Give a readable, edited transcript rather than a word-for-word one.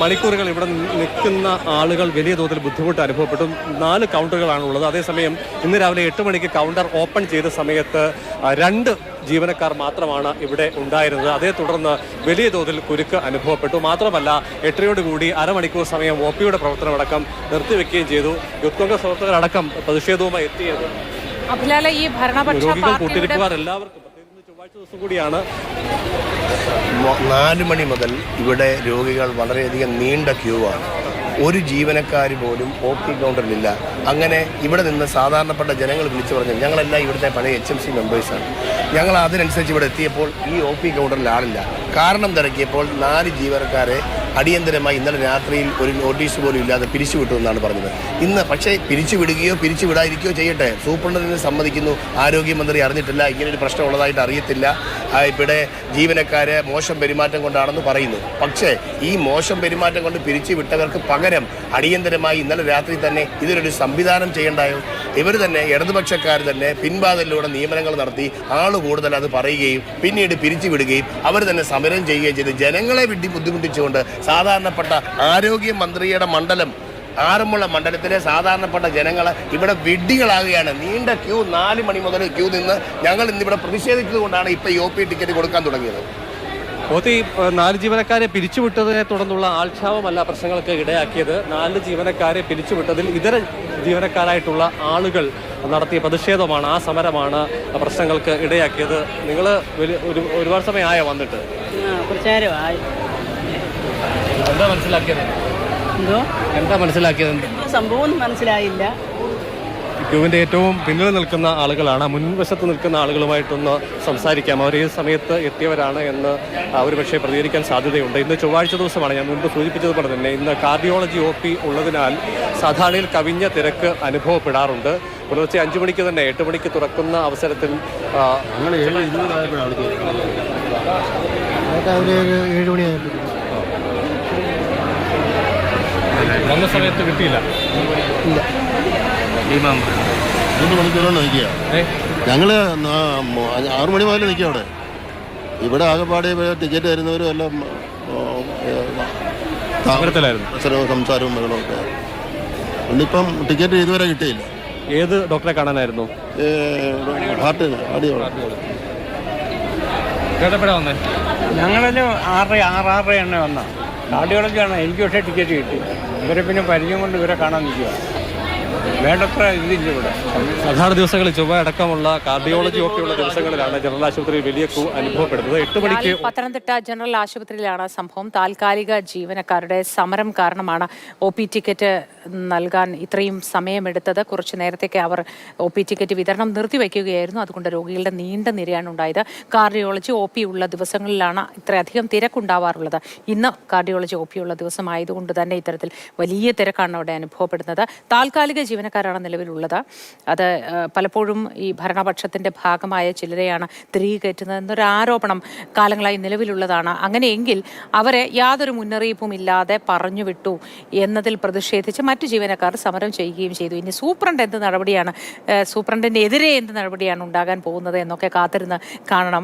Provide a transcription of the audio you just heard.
മണിക്കൂറുകൾ ഇവിടെ നിൽക്കുന്ന ആളുകൾ വലിയ തോതിൽ ബുദ്ധിമുട്ട് അനുഭവപ്പെട്ടു. 4 കൗണ്ടറുകളാണുള്ളത്. അതേസമയം ഇന്ന് രാവിലെ 8 മണിക്ക് കൗണ്ടർ ഓപ്പൺ ചെയ്ത സമയത്ത് 2 ജീവനക്കാർ മാത്രമാണ് ഇവിടെ ഉണ്ടായിരുന്നത്. അതേ തുടർന്ന് വലിയ തോതിൽ കുരുക്ക് അനുഭവപ്പെട്ടു. മാത്രമല്ല 8:30 അരമണിക്കൂർ സമയം ഒപിയുടെ പ്രവർത്തനമടക്കം നിർത്തിവെക്കുകയും ചെയ്തു. യൂത്ത് കോൺഗ്രസ് പ്രവർത്തകരടക്കം പ്രതിഷേധവുമായി എത്തിയത്. രോഗികൾ കൂട്ടിരിപ്പുകാർ എല്ലാവർക്കും ചൊവ്വാഴ്ച ദിവസം കൂടിയാണ്. 4 മണി മുതൽ ഇവിടെ രോഗികൾ വളരെയധികം നീണ്ട ക്യൂ ആണ്. ഒരു ജീവനക്കാർ പോലും OP കൗണ്ടറിലില്ല. അങ്ങനെ ഇവിടെ നിന്ന് സാധാരണപ്പെട്ട ജനങ്ങൾ വിളിച്ചു പറഞ്ഞു, ഞങ്ങളെല്ലാം ഇവിടുത്തെ പഴയ HMC മെമ്പേഴ്സാണ്, ഞങ്ങൾ അതിനനുസരിച്ച് ഇവിടെ എത്തിയപ്പോൾ ഈ OP കൗണ്ടറിൽ ആളില്ല. കാരണം തിരക്കിയപ്പോൾ 4 ജീവനക്കാരെ അടിയന്തരമായി ഇന്നലെ രാത്രിയിൽ ഒരു നോട്ടീസ് പോലും ഇല്ലാതെ പിരിച്ചുവിട്ടു എന്നാണ് പറഞ്ഞത്. ഇന്ന് പക്ഷേ പിരിച്ചുവിടുകയോ പിരിച്ചുവിടാതിരിക്കുകയോ ചെയ്യട്ടെ, സൂപ്രണ്ടിനെ സമ്മതിക്കുന്നു ആരോഗ്യമന്ത്രി അറിഞ്ഞിട്ടില്ല, ഇങ്ങനൊരു പ്രശ്നം ഉള്ളതായിട്ട് അറിയത്തില്ല, ഇവിടെ ജീവനക്കാരെ മോശം പെരുമാറ്റം കൊണ്ടാണെന്ന് പറയുന്നു. പക്ഷേ ഈ മോശം പെരുമാറ്റം കൊണ്ട് പിരിച്ചുവിട്ടവർക്ക് പകരം അടിയന്തരമായി ഇന്നലെ രാത്രി തന്നെ ഇതിനൊരു സംവിധാനം ചെയ്യേണ്ടായോ? ഇവർ തന്നെ ഇടതുപക്ഷക്കാർ തന്നെ പിൻവാതിലൂടെ നിയമനങ്ങൾ നടത്തി ആള് കൂടുതൽ അത് പറയുകയും പിന്നീട് പിരിച്ചുവിടുകയും അവർ തന്നെ സമരം ചെയ്യുകയും ചെയ്ത് ജനങ്ങളെ ബുദ്ധിമുട്ടിച്ചുകൊണ്ട് സാധാരണപ്പെട്ട ആരോഗ്യമന്ത്രിയുടെ മണ്ഡലം ആറന്മുള മണ്ഡലത്തിലെ സാധാരണപ്പെട്ട ജനങ്ങൾ ഇവിടെ വിഡ്ഢികളാകുകയാണ്. നീണ്ട ക്യൂ 4 മണി മുതൽ ക്യൂ നിന്ന് ഞങ്ങൾ ഇന്നിവിടെ പ്രതിഷേധിച്ചതുകൊണ്ടാണ് ഇപ്പോൾ ഈ OP ടിക്കറ്റ് കൊടുക്കാൻ തുടങ്ങിയത്. 4 ജീവനക്കാരെ പിരിച്ചുവിട്ടതിനെ തുടർന്നുള്ള ആൾക്ഷാവമല്ല പ്രശ്നങ്ങൾക്ക് ഇടയാക്കിയത്. 4 ജീവനക്കാരെ പിരിച്ചുവിട്ടതിൽ ഇതര ജീവനക്കാരായിട്ടുള്ള ആളുകൾ നടത്തിയ പ്രതിഷേധമാണ്, ആ സമരമാണ് പ്രശ്നങ്ങൾക്ക് ഇടയാക്കിയത്. നിങ്ങൾ ഒരുപാട് സമയമായോ വന്നിട്ട്? എന്താ മനസ്സിലാക്കിയത്? സംഭവം മനസ്സിലായില്ല. ക്യൂവിന്റെ ഏറ്റവും പിന്നിൽ നിൽക്കുന്ന ആളുകളാണ്. മുൻവശത്ത് നിൽക്കുന്ന ആളുകളുമായിട്ടൊന്ന് സംസാരിക്കാം. അവർ ഈ സമയത്ത് എത്തിയവരാണ് എന്ന് ഒരുപക്ഷെ പ്രതികരിക്കാൻ സാധ്യതയുണ്ട്. ഇന്ന് ചൊവ്വാഴ്ച ദിവസമാണ്. ഞാൻ മുൻപ് സൂചിപ്പിച്ചതുപോലെ തന്നെ ഇന്ന് കാർഡിയോളജി OP ഉള്ളതിനാൽ സാധാരണയിൽ കവിഞ്ഞ തിരക്ക് അനുഭവപ്പെടാറുണ്ട്. പുലർച്ചെ 5 മണിക്ക് തന്നെ 8 മണിക്ക് തുറക്കുന്ന അവസരത്തിൽ 7 മണിയായപ്പോൾ വന്ന സമയത്ത് കിട്ടിയില്ല. 3 മണിക്കൂറോളം നിൽക്കുക. ഞങ്ങൾ 6 മണി മുതൽ നിൽക്കുക അവിടെ. ഇവിടെ ആകെപ്പാടെ ടിക്കറ്റ് തരുന്നവരും എല്ലാം സംസാരവും ബഹളമൊക്കെ. ഇന്നിപ്പം ടിക്കറ്റ് ഇതുവരെ കിട്ടിയില്ല. ഏത് ഡോക്ടറെ കാണാനായിരുന്നു? ഹാർട്ടിന് ഞങ്ങളിൽ 6:30 എണ്ണ വന്ന കാർഡിയോളജിയാണ്. എനിക്ക് പക്ഷേ ടിക്കറ്റ് കിട്ടി. ഇവരെ പിന്നെ പരിചയം കൊണ്ട് ഇവരെ കാണാൻ നിൽക്കുക. വേണ്ടത്ര ഇതില്ല ഇവിടെ. സാധാരണ ദിവസങ്ങളിൽ ചൊവ്വ അടക്കമുള്ള കാർഡിയോളജി OP ഉള്ള ദിവസങ്ങളിലാണ് ജനറൽ ആശുപത്രിയിൽ വലിയ ക്യൂ അനുഭവപ്പെടുന്നത്. 8 മണിക്ക് പത്തനംതിട്ട ജനറൽ ആശുപത്രിയിലാണ് സംഭവം. താൽക്കാലിക ജീവനക്കാരുടെ സമരം കാരണമാണ് OP ടിക്കറ്റ് നൽകാൻ ഇത്രയും സമയമെടുത്തത്. കുറച്ച് നേരത്തേക്ക് അവർ OP ടിക്കറ്റ് വിതരണം നിർത്തിവെക്കുകയായിരുന്നു. അതുകൊണ്ട് രോഗികളുടെ നീണ്ട നിരയാണ് ഉണ്ടായത്. കാർഡിയോളജി OP ഉള്ള ദിവസങ്ങളിലാണ് ഇത്രയധികം തിരക്കുണ്ടാവാറുള്ളത്. ഇന്ന് കാർഡിയോളജി OP ഉള്ള ദിവസമായതുകൊണ്ട് തന്നെ ഇത്തരത്തിൽ വലിയ തിരക്കാണ് അവിടെ അനുഭവപ്പെടുന്നത്. താൽക്കാലിക ജീവനക്കാരാണ് നിലവിലുള്ളത്. അത് പലപ്പോഴും ഈ ഭരണപക്ഷത്തിന്റെ ഭാഗമായ ചിലരെയാണ് തിരികെ കയറ്റുന്നത് എന്നൊരു ആരോപണം കാലങ്ങളായി നിലവിലുള്ളതാണ്. അങ്ങനെയെങ്കിൽ അവരെ യാതൊരു മുന്നറിയിപ്പും ഇല്ലാതെ പറഞ്ഞു വിട്ടു എന്നതിൽ പ്രതിഷേധിച്ച് മറ്റു ജീവനക്കാർ സമരം ചെയ്യുകയും ചെയ്തു. ഇനി സൂപ്രണ്ടിനെതിരെ എന്ത് നടപടിയാണ് ഉണ്ടാകാൻ പോകുന്നത് എന്നൊക്കെ കാത്തിരുന്ന് കാണണം.